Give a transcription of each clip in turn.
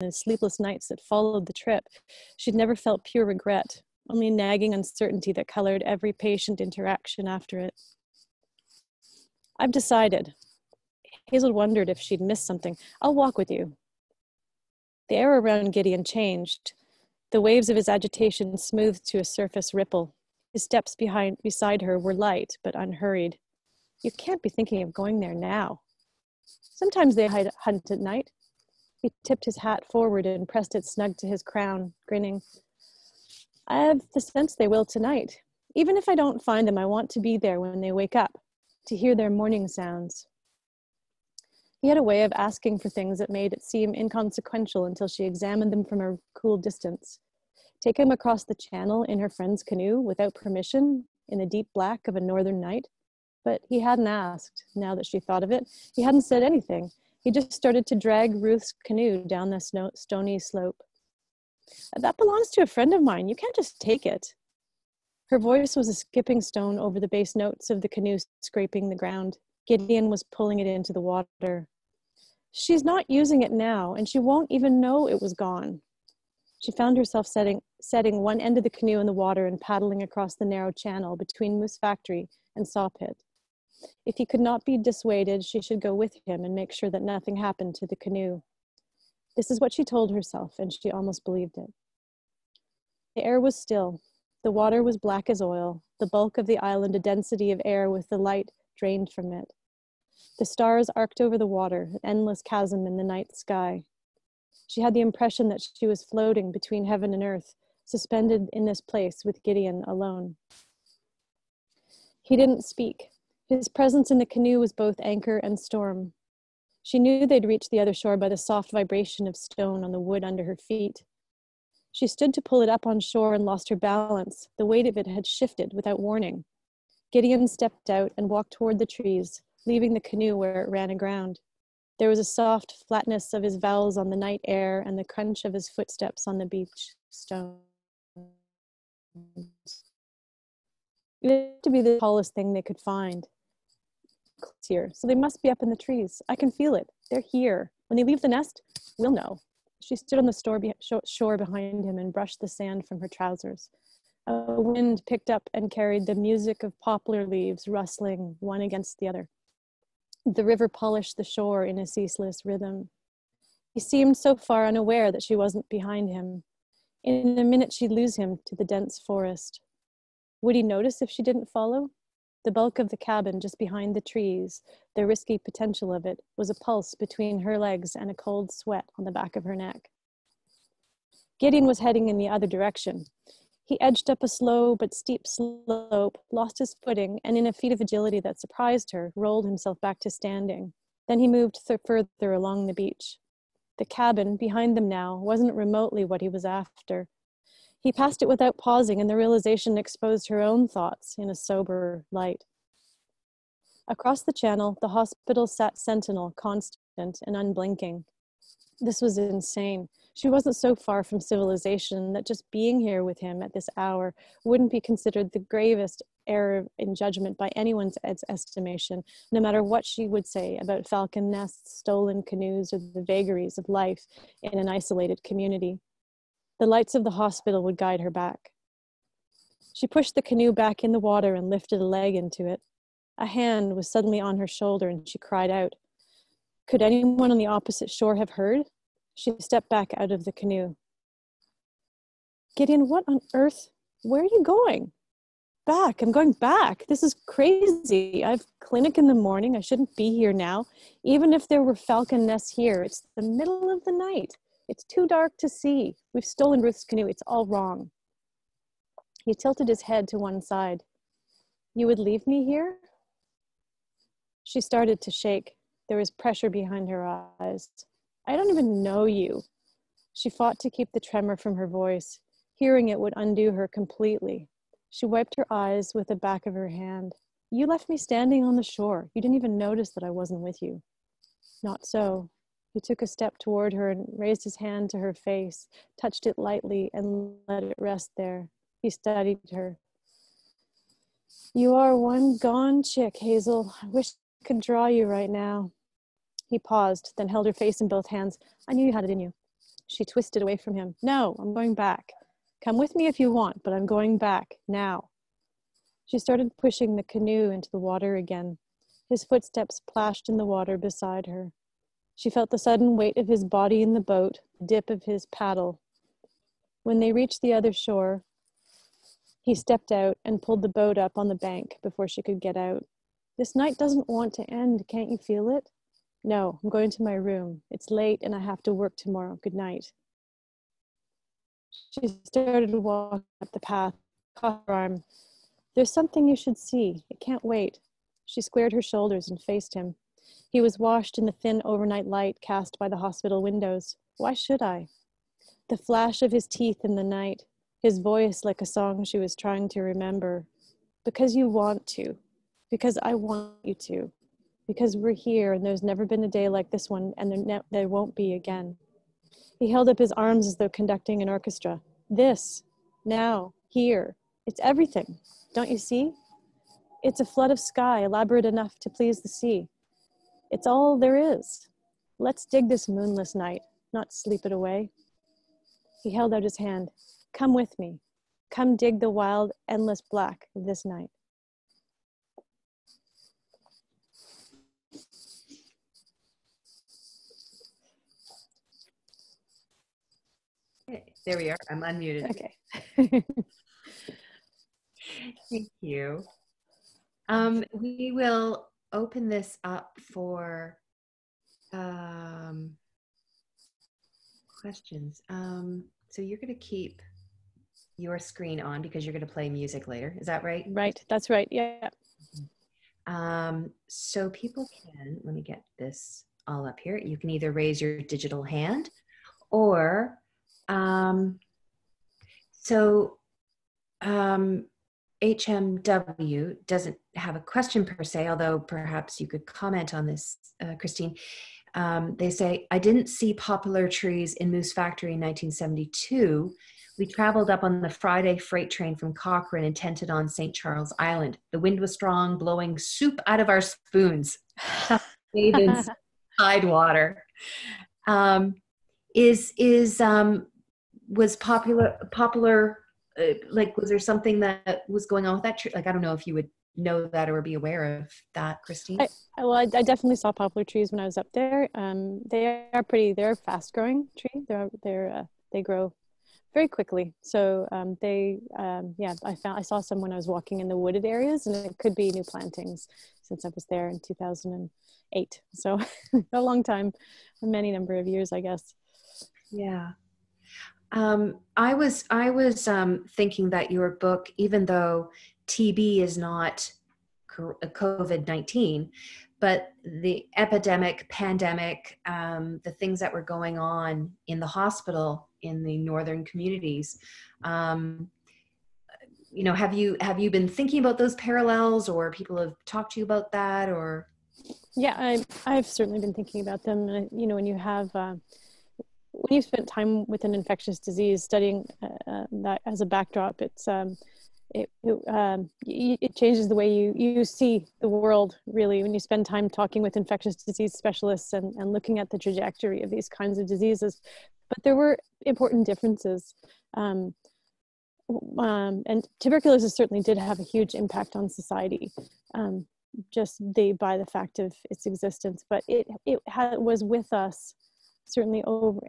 the sleepless nights that followed the trip, she'd never felt pure regret, only nagging uncertainty that colored every patient interaction after it. I've decided. Hazel wondered if she'd missed something. I'll walk with you. The air around Gideon changed. The waves of his agitation smoothed to a surface ripple. His steps beside her were light, but unhurried. You can't be thinking of going there now. Sometimes they hunt at night. He tipped his hat forward and pressed it snug to his crown, grinning. I have the sense they will tonight. Even if I don't find them, I want to be there when they wake up, to hear their morning sounds. He had a way of asking for things that made it seem inconsequential until she examined them from a cool distance. Take him across the channel in her friend's canoe without permission in the deep black of a northern night? But he hadn't asked, now that she thought of it. He hadn't said anything. He just started to drag Ruth's canoe down the stony slope. That belongs to a friend of mine. You can't just take it. Her voice was a skipping stone over the bass notes of the canoe scraping the ground. Gideon was pulling it into the water. She's not using it now, and she won't even know it was gone. She found herself setting one end of the canoe in the water and paddling across the narrow channel between Moose Factory and Saw Pit. If he could not be dissuaded, she should go with him and make sure that nothing happened to the canoe. This is what she told herself, and she almost believed it. The air was still. The water was black as oil, the bulk of the island a density of air with the light drained from it. The stars arced over the water, an endless chasm in the night sky. She had the impression that she was floating between heaven and earth, suspended in this place with Gideon alone. He didn't speak. His presence in the canoe was both anchor and storm. She knew they'd reach the other shore by the soft vibration of stone on the wood under her feet. She stood to pull it up on shore and lost her balance. The weight of it had shifted without warning. Gideon stepped out and walked toward the trees, leaving the canoe where it ran aground. There was a soft flatness of his vowels on the night air and the crunch of his footsteps on the beach stones. It had to be the tallest thing they could find. Here, so they must be up in the trees. I can feel it. They're here. When they leave the nest, we'll know. She stood on the shore behind him and brushed the sand from her trousers. A wind picked up and carried the music of poplar leaves rustling one against the other. The river polished the shore in a ceaseless rhythm. He seemed so far unaware that she wasn't behind him. In a minute, she'd lose him to the dense forest. Would he notice if she didn't follow? The bulk of the cabin just behind the trees, the risky potential of it, was a pulse between her legs and a cold sweat on the back of her neck. Gideon was heading in the other direction. He edged up a slow but steep slope, lost his footing, and in a feat of agility that surprised her, rolled himself back to standing. Then he moved further along the beach. The cabin, behind them now, wasn't remotely what he was after. He passed it without pausing, and the realization exposed her own thoughts in a sober light. Across the channel, the hospital sat sentinel, constant and unblinking. This was insane. She wasn't so far from civilization that just being here with him at this hour wouldn't be considered the gravest error in judgment by anyone's estimation, no matter what she would say about falcon nests, stolen canoes, or the vagaries of life in an isolated community. The lights of the hospital would guide her back. She pushed the canoe back in the water and lifted a leg into it. A hand was suddenly on her shoulder and she cried out. Could anyone on the opposite shore have heard? She stepped back out of the canoe. Gideon, what on earth? Where are you going? Back, I'm going back. This is crazy. I have clinic in the morning. I shouldn't be here now. Even if there were falcon nests here, it's the middle of the night. It's too dark to see. We've stolen Ruth's canoe. It's all wrong. He tilted his head to one side. You would leave me here? She started to shake. There was pressure behind her eyes. I don't even know you. She fought to keep the tremor from her voice. Hearing it would undo her completely. She wiped her eyes with the back of her hand. You left me standing on the shore. You didn't even notice that I wasn't with you. Not so. He took a step toward her and raised his hand to her face, touched it lightly and let it rest there. He studied her. You are one gone chick, Hazel. I wish I could draw you right now. He paused, then held her face in both hands. I knew you had it in you. She twisted away from him. No, I'm going back. Come with me if you want, but I'm going back now. She started pushing the canoe into the water again. His footsteps plashed in the water beside her. She felt the sudden weight of his body in the boat, the dip of his paddle. When they reached the other shore, he stepped out and pulled the boat up on the bank before she could get out. This night doesn't want to end, can't you feel it? No, I'm going to my room. It's late and I have to work tomorrow. Good night. She started to walk up the path, caught her arm. There's something you should see. It can't wait. She squared her shoulders and faced him. He was washed in the thin overnight light cast by the hospital windows. Why should I? The flash of his teeth in the night, his voice like a song she was trying to remember. Because you want to. Because I want you to. Because we're here and there's never been a day like this one and there won't be again. He held up his arms as though conducting an orchestra. This, now, here, it's everything. Don't you see? It's a flood of sky, elaborate enough to please the sea. It's all there is. Let's dig this moonless night, not sleep it away. He held out his hand. Come with me. Come dig the wild, endless black of this night. Okay, there we are. I'm unmuted. Okay. Thank you. We will open this up for questions. So you're going to keep your screen on because you're going to play music later. Is that right? Right. That's right. Yeah. So people can, let me get this all up here. You can either raise your digital hand or, HMW doesn't have a question per se, although perhaps you could comment on this, Christine. They say, I didn't see poplar trees in Moose Factory in 1972. We traveled up on the Friday freight train from Cochrane and tented on St. Charles Island. The wind was strong, blowing soup out of our spoons. Maiden's tidewater. Was popular, like, was there something that was going on with that tree? Like, I don't know if you would know that or be aware of that, Christine. I definitely saw poplar trees when I was up there. They're a fast growing tree. They grow very quickly. So I saw some when I was walking in the wooded areas, and it could be new plantings since I was there in 2008. So a long time, a many number of years, I guess. Yeah. I was thinking that your book, even though TB is not COVID-19, but the pandemic, the things that were going on in the hospital in the northern communities, have you been thinking about those parallels, or people have talked to you about that, or? Yeah, I've certainly been thinking about them. When you have when you spent time with an infectious disease, studying that as a backdrop, it changes the way you see the world, really, when you spend time talking with infectious disease specialists and looking at the trajectory of these kinds of diseases. But there were important differences. And tuberculosis certainly did have a huge impact on society, just by the fact of its existence. But it was with us, certainly over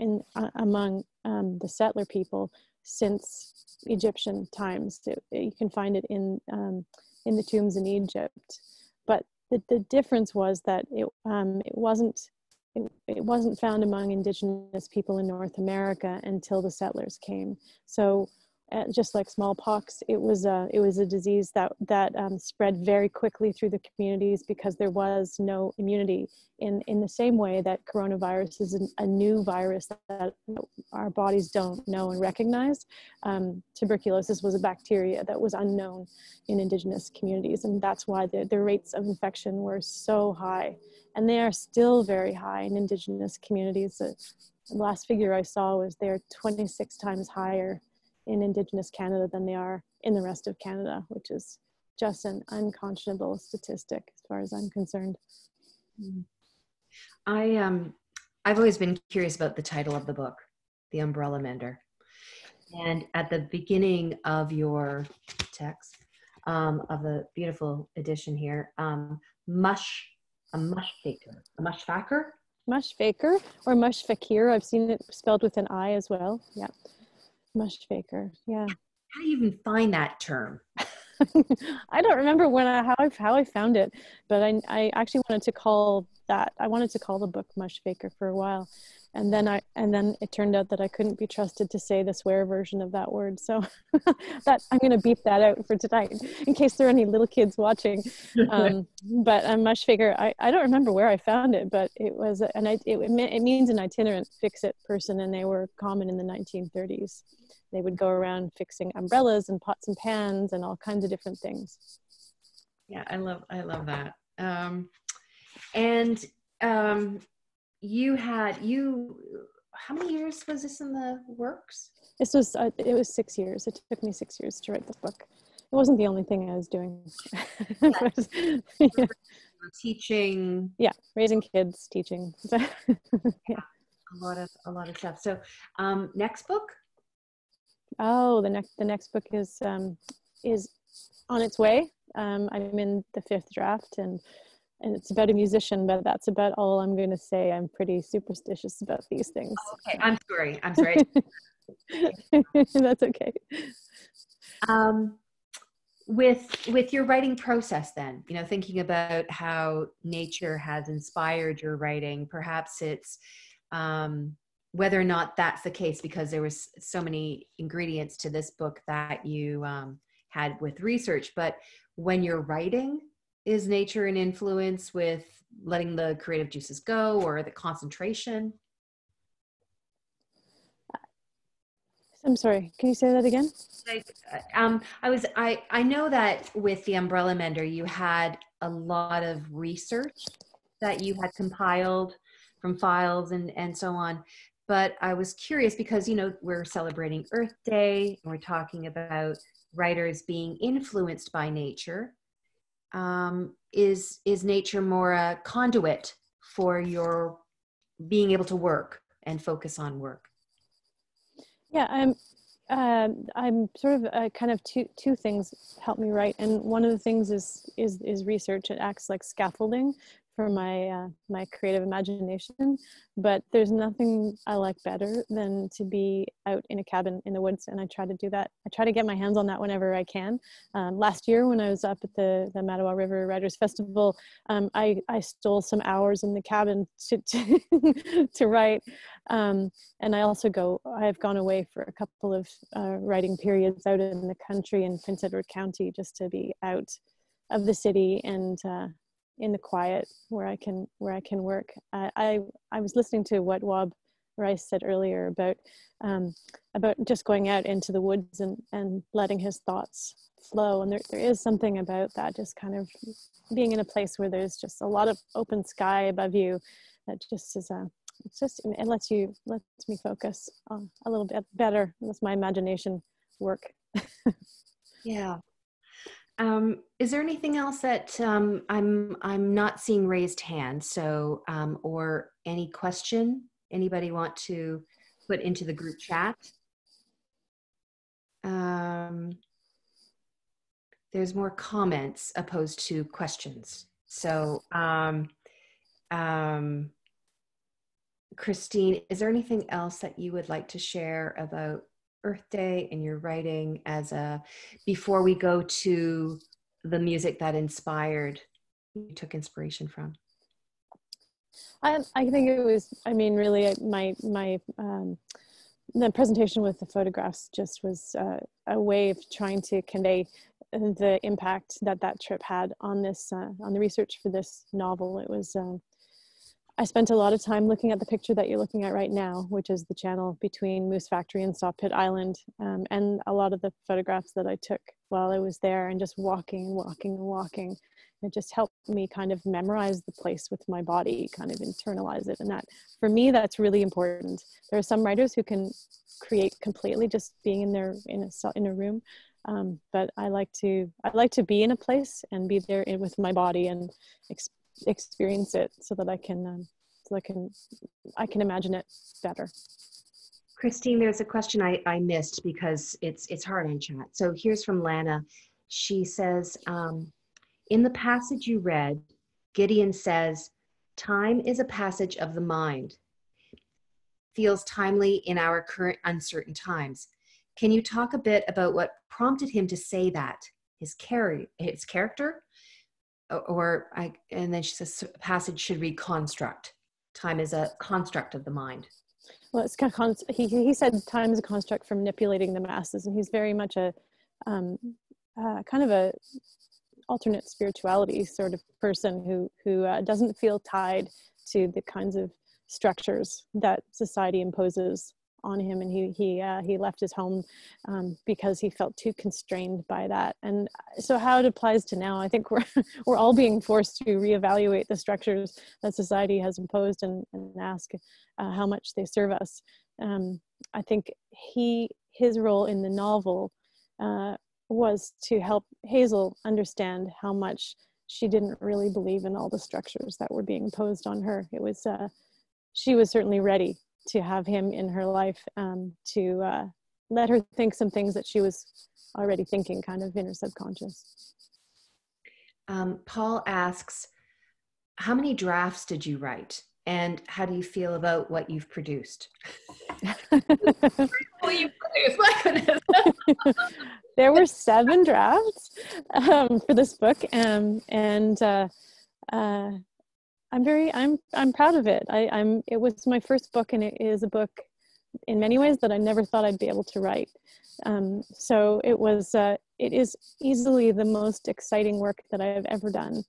among the settler people since Egyptian times. You can find it in the tombs in Egypt. But the difference was that it wasn't found among indigenous people in North America until the settlers came. So just like smallpox, it was a disease that spread very quickly through the communities because there was no immunity. In the same way that coronavirus is a new virus that our bodies don't know and recognize, tuberculosis was a bacteria that was unknown in indigenous communities, and that's why the rates of infection were so high, and they are still very high in indigenous communities. The last figure I saw was they're 26 times higher in Indigenous Canada than they are in the rest of Canada, which is just an unconscionable statistic as far as I'm concerned. I've always been curious about the title of the book. the Umbrella Mender. And at the beginning of your text, of the beautiful edition here, a mush faker, Mush faker or mush fakir. I've seen it spelled with an I as well. Yeah, mush faker. Yeah. How do you even find that term? I don't remember how I found it, but I actually wanted to call the book Mush Faker for a while, and then it turned out that I couldn't be trusted to say the swear version of that word, so that I'm going to beep that out for tonight in case there are any little kids watching. But Mush Faker, I don't remember where I found it, but it was it means an itinerant fix-it person, and they were common in the 1930s. They would go around fixing umbrellas and pots and pans and all kinds of different things. Yeah, I love that. How many years was this in the works? It was 6 years. It took me 6 years to write this book. It wasn't the only thing I was doing. Yeah. Teaching. Yeah, raising kids, teaching. Yeah. A lot of stuff. So, next book. Oh, the next book is on its way. I'm in the 5th draft, and it's about a musician, but that's about all I'm going to say. I'm pretty superstitious about these things. Oh, okay, I'm sorry. That's okay. With your writing process, then, thinking about how nature has inspired your writing, perhaps it's whether or not that's the case, because there was so many ingredients to this book that you had with research. But when you're writing, is nature an influence with letting the creative juices go, or the concentration? I'm sorry, can you say that again? I know that with the Umbrella Mender, you had a lot of research that you had compiled from files and so on. But I was curious because, we're celebrating Earth Day, and we're talking about writers being influenced by nature. Is nature more a conduit for your being able to work and focus on work? Yeah, I'm sort of kind of two things help me write, and one of the things is research. It acts like scaffolding for my creative imagination. But there's nothing I like better than to be out in a cabin in the woods, and I try to do that. I try to get my hands on that whenever I can. Last year when I was up at the MATTAWA River Writers Festival, I stole some hours in the cabin to write. And I've gone away for a couple of writing periods out in the country in Prince Edward County, just to be out of the city and in the quiet where I can work. I was listening to what Wab Rice said earlier about just going out into the woods and letting his thoughts flow. And there is something about that, just kind of being in a place where there's just a lot of open sky above you that just is it lets me focus a little bit better. It lets my imagination work. Yeah. Is there anything else that I'm not seeing raised hands? So, or any question anybody want to put into the group chat? There's more comments opposed to questions. So, Christine, is there anything else that you would like to share about Earth Day and your writing before we go to the music that you took inspiration from? I think it was, really my the presentation with the photographs just was a way of trying to convey the impact that trip had on on the research for this novel. It was, I spent a lot of time looking at the picture that you're looking at right now, which is the channel between Moose Factory and Sawpit Island, and a lot of the photographs that I took while I was there, and just walking. It just helped me kind of memorize the place with my body, kind of internalize it. And that, for me, that's really important. There are some writers who can create completely just being in a room, but I like to be in a place and be there with my body and experience it so that I can imagine it better. Christine, there's a question I missed because it's hard on chat. So here's from Lana. She says, in the passage you read, Gideon says, time is a passage of the mind. Feels timely in our current uncertain times. Can you talk a bit about what prompted him to say that? His character? And then she says, passage should read construct. Time is a construct of the mind. Well, it's kind of he said time is a construct for manipulating the masses, and he's very much a kind of a alternate spirituality sort of person who doesn't feel tied to the kinds of structures that society imposes on him, and he left his home because he felt too constrained by that. And so how it applies to now, I think we're all being forced to reevaluate the structures that society has imposed and ask how much they serve us. I think his role in the novel was to help Hazel understand how much she didn't really believe in all the structures that were being imposed on her. It was she was certainly ready to have him in her life, to let her think some things that she was already thinking kind of in her subconscious. Paul asks, how many drafts did you write? And how do you feel about what you've produced? What you produced, my goodness. There were 7 drafts for this book, and I'm proud of it. It was my first book, and it is a book in many ways that I never thought I'd be able to write. So it is easily the most exciting work that I have ever done,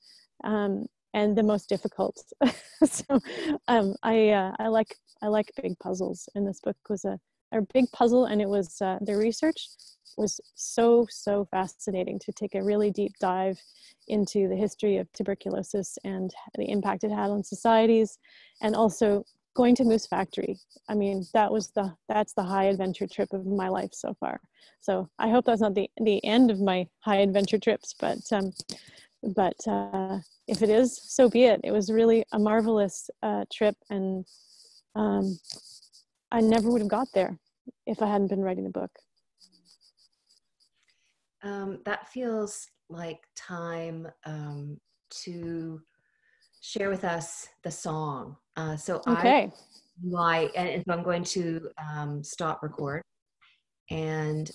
and the most difficult. So I like big puzzles, and this book was a big puzzle, and it was the research was so fascinating, to take a really deep dive into the history of tuberculosis and the impact it had on societies, and also going to Moose Factory. I mean, that's the high adventure trip of my life so far. So I hope that's not the end of my high adventure trips, but if it is, so be it. It was really a marvelous trip, and I never would have got there if I hadn't been writing the book. That feels like time to share with us the song. So okay. And so I'm going to stop record, and